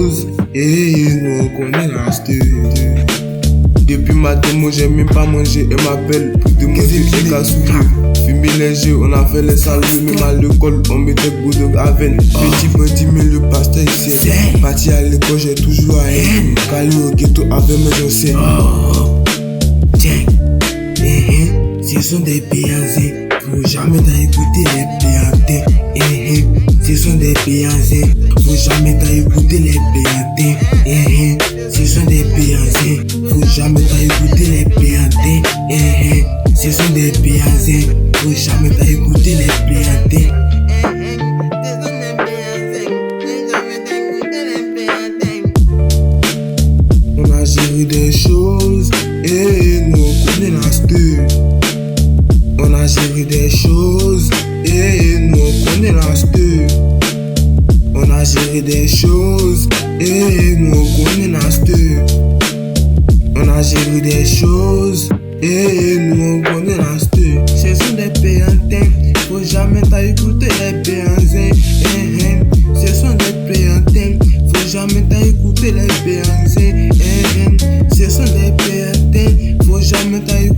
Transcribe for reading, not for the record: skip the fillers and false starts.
choses et nous connaît la stud. Depuis ma démo, j'ai même pas mangé et m'appelle plus de manger et cassouille. Fumé léger, on a fait les saluts, même à l'école, on mettait goût de Aven. Petit, mais le pasteur ici. Parti à l'école, j'ai toujours à haine. Calé au ghetto avec mes anciens. Tiens, ce sont des péazés. Faut jamais t'écouter les péantins. Ce sont des péazés. Faut jamais t'écouter les péantins. Ce sont des péazés. Faut jamais t'écouter les péantins. Ce sont des péazés. Faut jamais t'écouter les péantins. On a géré des choses et nous connaît la stud. On a géré des choses et nous connaît la stud. On a géré des choses et nous connaît la stud. On a géré des choses et nous connaît la stud. Ce sont des péantins, faut jamais t'écouter les péantins. Ce sont des péantins, faut jamais t'écouter les péantins. Ce sont des péantins, faut jamais t'écouter.